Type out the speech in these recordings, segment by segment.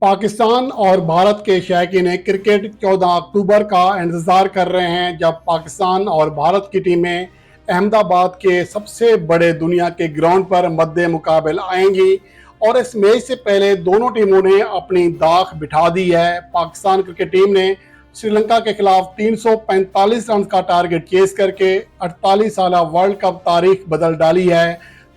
पाकिस्तान और भारत के शौकीन क्रिकेट 14 अक्टूबर का इंतज़ार कर रहे हैं, जब पाकिस्तान और भारत की टीमें अहमदाबाद के सबसे बड़े दुनिया के ग्राउंड पर मद्दे मुकाबले आएंगी। और इस मैच से पहले दोनों टीमों ने अपनी दाख बिठा दी है। पाकिस्तान क्रिकेट टीम ने श्रीलंका के खिलाफ 345 रन का टारगेट चेस करके 48 साल वर्ल्ड कप तारीख बदल डाली है।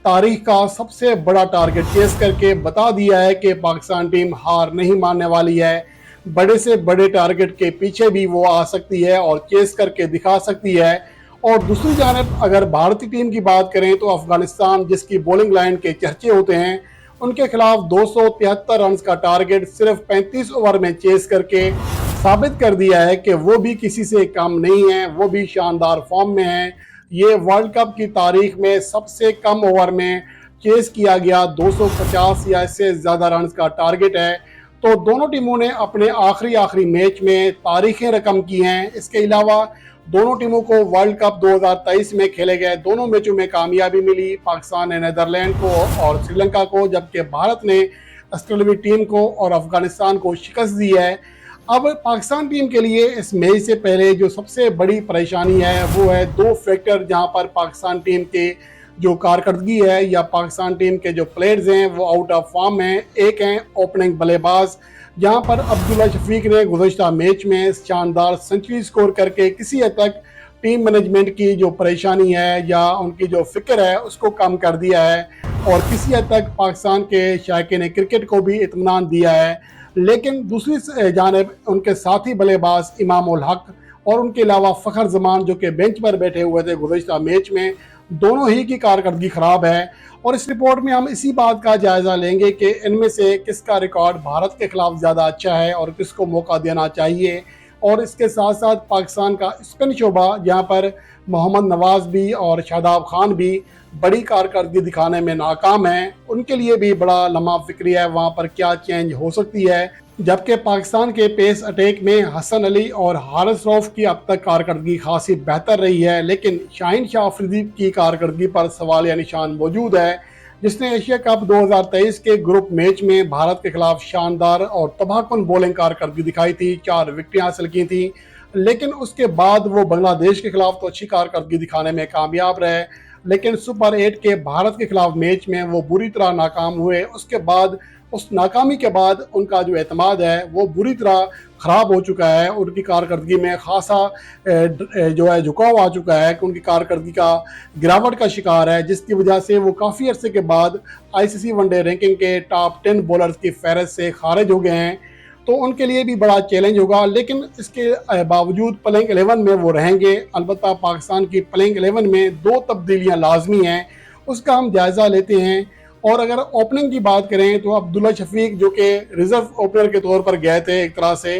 तारीख का सबसे बड़ा टारगेट चेस करके बता दिया है कि पाकिस्तान टीम हार नहीं मानने वाली है। बड़े से बड़े टारगेट के पीछे भी वो आ सकती है और चेस करके दिखा सकती है। और दूसरी जानब अगर भारतीय टीम की बात करें तो अफगानिस्तान, जिसकी बॉलिंग लाइन के चर्चे होते हैं, उनके खिलाफ 273 रन का टारगेट सिर्फ 35 ओवर में चेस करके साबित कर दिया है कि वो भी किसी से कम नहीं है, वो भी शानदार फॉर्म में है। ये वर्ल्ड कप की तारीख में सबसे कम ओवर में चेस किया गया 250 या इससे ज़्यादा रन का टारगेट है। तो दोनों टीमों ने अपने आखिरी मैच में तारीखें रकम की हैं। इसके अलावा दोनों टीमों को वर्ल्ड कप 2023 में खेले गए दोनों मैचों में कामयाबी मिली। पाकिस्तान ने नीदरलैंड को और श्रीलंका को, जबकि भारत ने ऑस्ट्रेलियाई टीम को और अफगानिस्तान को शिकस्त दी है। अब पाकिस्तान टीम के लिए इस मैच से पहले जो सबसे बड़ी परेशानी है वो है दो फैक्टर, जहां पर पाकिस्तान टीम के जो कारकर्दगी है या पाकिस्तान टीम के जो प्लेयर्स हैं वो आउट ऑफ फॉर्म हैं। एक हैं ओपनिंग बल्लेबाज, जहां पर अब्दुल्ला शफीक ने गुज़श्ता मैच में शानदार सेंचुरी स्कोर करके किसी हद तक टीम मैनेजमेंट की जो परेशानी है या उनकी जो फिक्र है उसको कम कर दिया है और किसी हद तक पाकिस्तान के शौकीन क्रिकेट को भी इत्मीनान दिया है। लेकिन दूसरी जानिब उनके साथी बल्लेबाज इमाम उल हक और उनके अलावा फ़खर जमान, जो कि बेंच पर बैठे हुए थे गुज़श्ता मैच में, दोनों ही की कारकर्दगी ख़राब है। और इस रिपोर्ट में हम इसी बात का जायज़ा लेंगे कि इनमें से किसका रिकॉर्ड भारत के खिलाफ ज़्यादा अच्छा है और किसको मौका देना चाहिए। और इसके साथ साथ पाकिस्तान का स्पिन शोबा, जहाँ पर मोहम्मद नवाज भी और शादाब खान भी बड़ी कारकर्दगी दिखाने में नाकाम है, उनके लिए भी बड़ा लम्हा फिक्री है वहाँ पर क्या चेंज हो सकती है। जबकि पाकिस्तान के पेस अटैक में हसन अली और हारिस रऊफ की अब तक कारकर्दगी खासी बेहतर रही है, लेकिन शाहीन शाह अफरीदी की कारकर्दगी पर सवाल या निशान मौजूद है, जिसने एशिया कप 2023 के ग्रुप मैच में भारत के खिलाफ शानदार और तबाहकुन बॉलिंग कारकर्दगी दिखाई थी, 4 विकेटें हासिल की थी। लेकिन उसके बाद वो बांग्लादेश के खिलाफ तो अच्छी कारकर्दगी दिखाने में कामयाब रहे, लेकिन सुपर 8 के भारत के खिलाफ मैच में वो बुरी तरह नाकाम हुए। उसके बाद उस नाकामी के बाद उनका जो एतमाद है वो बुरी तरह ख़राब हो चुका है। उनकी कारकर्दगी में खासा जो है झुकाव आ चुका है कि उनकी कारकर्दगी का गिरावट का शिकार है, जिसकी वजह से वो काफ़ी अरसे के बाद आईसीसी वनडे रैंकिंग के टॉप 10 बॉलर्स की फहरिस्त से खारिज हो गए हैं। तो उनके लिए भी बड़ा चैलेंज होगा, लेकिन इसके बावजूद प्लेइंग 11 में वो रहेंगे। अलबत्ता पाकिस्तान की प्लेइंग 11 में 2 तब्दीलियाँ लाजमी हैं, उसका हम जायज़ा लेते हैं। और अगर ओपनिंग की बात करें तो अब्दुल्ला शफीक, जो कि रिजर्व ओपनर के तौर पर गए थे, एक तरह से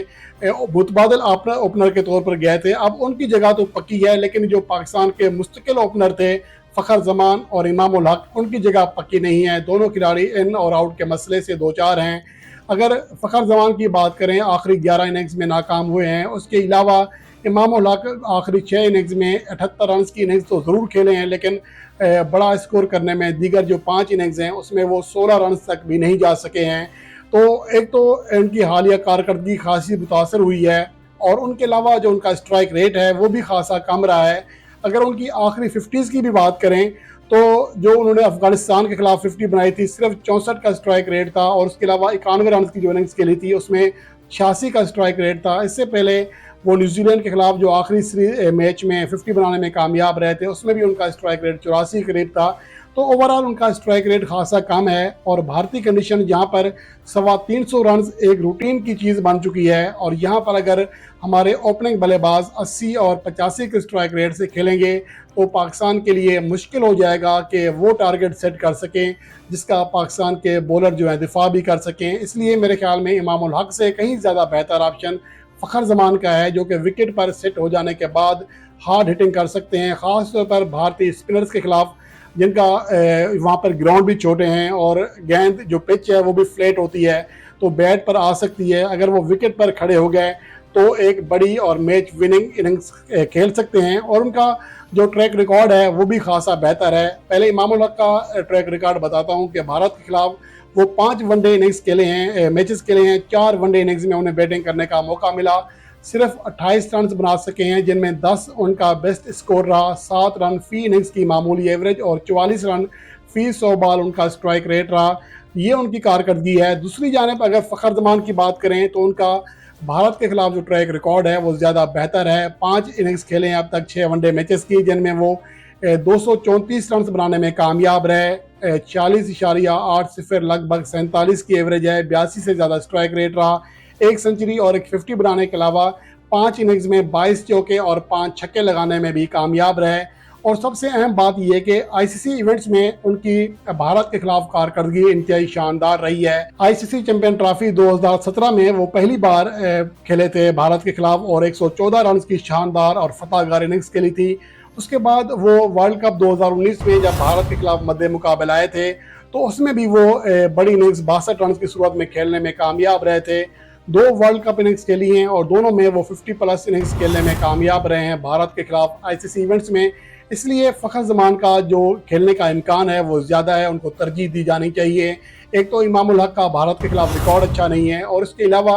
मुतबादिल ओपनर के तौर पर गए थे, अब उनकी जगह तो पक्की है, लेकिन जो पाकिस्तान के मुस्तकिल ओपनर थे फ़खर जमान और इमाम उल हक, उनकी जगह पक्की नहीं है। दोनों खिलाड़ी इन और आउट के मसले से दो चार हैं। अगर फ़खर जमान की बात करें, आखिरी 11 इनिंग्स में नाकाम हुए हैं। उसके अलावा इमाम उल हक आखिरी 6 इनिंग्स में 78 रन की इनिंग्स तो ज़रूर खेले हैं, लेकिन बड़ा स्कोर करने में दीगर जो 5 इनिंग्स हैं उसमें वो 16 रन तक भी नहीं जा सके हैं। तो एक तो इनकी हालिया कारकर्दगी खासी मुतासर हुई है, और उनके अलावा जो उनका स्ट्राइक रेट है वो भी खासा कम रहा है। अगर उनकी आखिरी 50s की भी बात करें तो जो उन्होंने अफगानिस्तान के खिलाफ 50 बनाई थी, सिर्फ 64 का स्ट्राइक रेट था, और उसके अलावा 91 रन की जो इनिंग्स खेली थी उसमें 86 का स्ट्राइक रेट था। इससे पहले वो न्यूजीलैंड के खिलाफ जो आखिरी मैच में 50 बनाने में कामयाब रहे थे, उसमें भी उनका स्ट्राइक रेट 84 के करीब था। तो ओवरऑल उनका स्ट्राइक रेट खासा कम है, और भारतीय कंडीशन जहां पर 325 रन एक रूटीन की चीज़ बन चुकी है, और यहां पर अगर हमारे ओपनिंग बल्लेबाज 80 और 85 के स्ट्राइक रेट से खेलेंगे तो पाकिस्तान के लिए मुश्किल हो जाएगा कि वो टारगेट सेट कर सकें जिसका पाकिस्तान के बॉलर जो हैं दिफा भी कर सकें। इसलिए मेरे ख्याल में इमाम उल हक से कहीं ज़्यादा बेहतर ऑप्शन फ़खर जमान का है, जो कि विकेट पर सेट हो जाने के बाद हार्ड हिटिंग कर सकते हैं, ख़ास तौर पर भारतीय स्पिनर्स के खिलाफ, जिनका वहाँ पर ग्राउंड भी छोटे हैं और गेंद जो पिच है वो भी फ्लैट होती है, तो बैट पर आ सकती है। अगर वो विकेट पर खड़े हो गए तो एक बड़ी और मैच विनिंग इनिंग्स खेल सकते हैं, और उनका जो ट्रैक रिकॉर्ड है वो भी खासा बेहतर है। पहले इमाम उल हक का ट्रैक रिकॉर्ड बताता हूँ कि भारत के खिलाफ वो 5 वनडे इनिंग्स खेले हैं, मैचेस खेले हैं। 4 वनडे इनिंग्स में उन्हें बैटिंग करने का मौका मिला, सिर्फ 28 रन बना सके हैं, जिनमें 10 उनका बेस्ट स्कोर रहा, 7 रन फी इनिंग्स की मामूली एवरेज और 44 रन फी 100 बॉल उनका स्ट्राइक रेट रहा। ये उनकी कारकर्दगी है। दूसरी जानिब अगर फ़खर जमान की बात करें तो उनका भारत के खिलाफ जो ट्रैक रिकॉर्ड है वो ज़्यादा बेहतर है। 5 इनिंग्स खेले हैं अब तक 6 वनडे मैचेस की, जिनमें वो 234 रन बनाने में कामयाब रहे। 40.8 लगभग 47 की एवरेज है, 82 से ज़्यादा स्ट्राइक रेट रहा, एक सेंचुरी और एक 50 बनाने के अलावा 5 इनिंग्स में 22 चौके और 5 छक्के लगाने में भी कामयाब रहे। और सबसे अहम बात यह कि आईसीसी इवेंट्स में उनकी भारत के खिलाफ कारकर्दगी इंतहाई शानदार रही है। आईसीसी चैंपियन ट्रॉफी 2017 में वो पहली बार खेले थे भारत के खिलाफ और 114 रन की शानदार और फतहगार इनिंग्स खेली थी। उसके बाद वो वर्ल्ड कप 2019 में जब भारत के खिलाफ मद्दे मुकाबले आए थे तो उसमें भी वो बड़ी इनिंग्स 62 रन की शुरुआत में खेलने में कामयाब रहे थे। 2 वर्ल्ड कप इनिंग्स खेली हैं और दोनों में वो 50 प्लस इनिंग्स खेलने में कामयाब रहे हैं भारत के खिलाफ आईसीसी इवेंट्स में। इसलिए फ़खर जमान का जो खेलने का इम्कान है वो ज़्यादा है, उनको तरजीह दी जानी चाहिए। एक तो इमामुल हक का भारत के खिलाफ रिकॉर्ड अच्छा नहीं है और इसके अलावा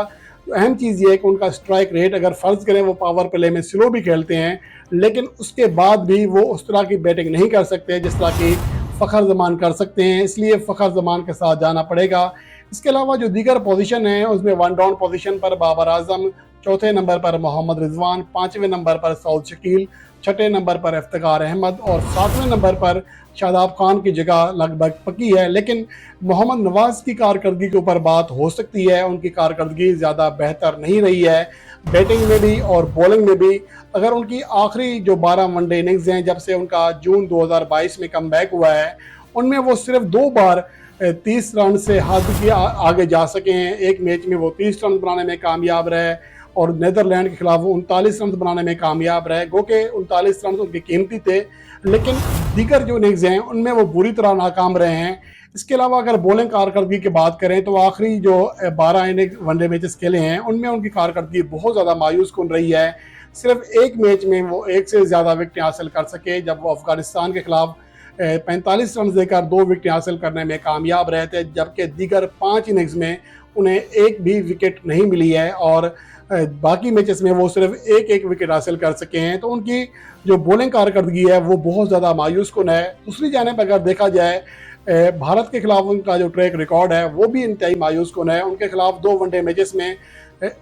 अहम चीज़ ये है कि उनका स्ट्राइक रेट, अगर फ़र्ज़ करें वो पावर प्ले में स्लो भी खेलते हैं लेकिन उसके बाद भी वो उस तरह की बैटिंग नहीं कर सकते जिस तरह की फ़खर जमान कर सकते हैं, इसलिए फ़खर जमान के साथ जाना पड़ेगा। इसके अलावा जो दीगर पोजीशन है उसमें वन डाउन पोजीशन पर बाबर आजम, चौथे नंबर पर मोहम्मद रिजवान, 5वें नंबर पर सऊद शकील, 6ठे नंबर पर इफ्तिखार अहमद और 7वें नंबर पर शादाब खान की जगह लगभग पक्की है। लेकिन मोहम्मद नवाज की कारकर्दगी के ऊपर बात हो सकती है, उनकी कारकर्दगी ज़्यादा बेहतर नहीं रही है बैटिंग में भी और बॉलिंग में भी। अगर उनकी आखिरी जो 12 वनडे इनिंग्स हैं जब से उनका जून 2022 में कमबैक हुआ है, उनमें वो सिर्फ 2 बार 30 रन से हद के आगे जा सके हैं। एक मैच में वो 30 रन बनाने में कामयाब रहे और नीदरलैंड के खिलाफ वो 39 रन बनाने में कामयाब रहे। गो के 39 रन उनके कीमती थे, लेकिन दीगर जो इनिंग्स हैं उनमें वो बुरी तरह नाकाम रहे हैं। इसके अलावा अगर बॉलिंग कारकर्दगी की बात करें तो आखिरी जो 12 इनिंग वनडे मैचेस खेले हैं उनमें उनकी कारकर्दगी बहुत ज़्यादा मायूस कन रही है। सिर्फ एक मैच में वो 1 से ज़्यादा विकेट हासिल कर सके जब वो अफगानिस्तान के खिलाफ 45 रन देकर 2 विकेट हासिल करने में कामयाब रहे थे, जबकि दीगर 5 इनिंग्स में उन्हें एक भी विकेट नहीं मिली है और बाकी मैचेस में वो सिर्फ एक विकेट हासिल कर सके हैं। तो उनकी जो बॉलिंग कारकर्दगी है वो बहुत ज़्यादा मायूस कुन है। दूसरी जानिब अगर देखा जाए भारत के खिलाफ उनका जो ट्रैक रिकॉर्ड है वो भी इंतहाई मायूस कुन है। उनके खिलाफ 2 वनडे मैचेस में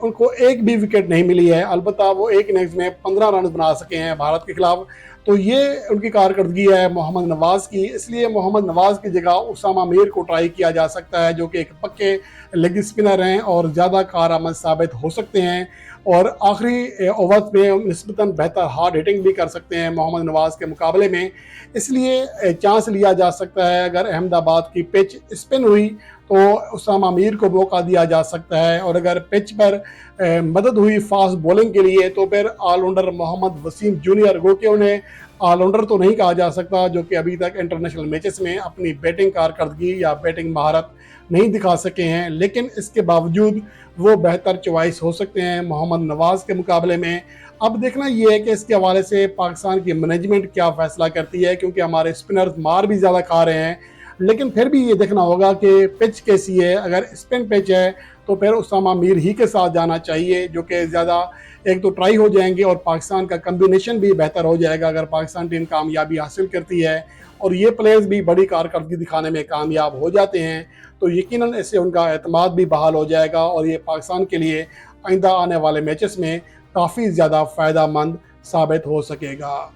उनको एक भी विकेट नहीं मिली है, अलबत्ता वो एक इनिंग्स में 15 रन बना सके हैं भारत के खिलाफ। तो ये उनकी कारकर्दगी है मोहम्मद नवाज़ की, इसलिए मोहम्मद नवाज़ की जगह उसामा मीर को ट्राई किया जा सकता है जो कि एक पक्के लेग स्पिनर हैं और ज़्यादा कारआमद साबित हो सकते हैं और आखिरी ओवर्स में निस्बतन बेहतर हार्ड हिटिंग भी कर सकते हैं मोहम्मद नवाज़ के मुकाबले में। इसलिए चांस लिया जा सकता है अगर अहमदाबाद की पिच स्पिन हुई तो उसामा मीर को मौका दिया जा सकता है और अगर पिच पर मदद हुई फास्ट बॉलिंग के लिए तो फिर ऑलराउंडर मोहम्मद वसीम जूनियर, गो के उन्हें ऑलराउंडर तो नहीं कहा जा सकता जो कि अभी तक इंटरनेशनल मैचेस में अपनी बैटिंग कारकर्दगी या बैटिंग महारत नहीं दिखा सके हैं, लेकिन इसके बावजूद वो बेहतर चॉइस हो सकते हैं मोहम्मद नवाज़ के मुकाबले में। अब देखना ये है कि इसके हवाले से पाकिस्तान की मैनेजमेंट क्या फैसला करती है, क्योंकि हमारे स्पिनर्स मार भी ज़्यादा खा रहे हैं, लेकिन फिर भी ये देखना होगा कि पिच कैसी है। अगर स्पिन पिच है तो फिर उसामा मीर ही के साथ जाना चाहिए जो कि ज़्यादा एक तो ट्राई हो जाएंगे और पाकिस्तान का कम्बिनेशन भी बेहतर हो जाएगा अगर पाकिस्तान टीम कामयाबी हासिल करती है और ये प्लेयर्स भी बड़ी कारकर्दगी दिखाने में कामयाब हो जाते हैं तो यकीनन इससे उनका एतमाद भी बहाल हो जाएगा और ये पाकिस्तान के लिए आइंदा आने वाले मैचेस में काफ़ी ज़्यादा फ़ायदा मंद साबित हो सकेगा।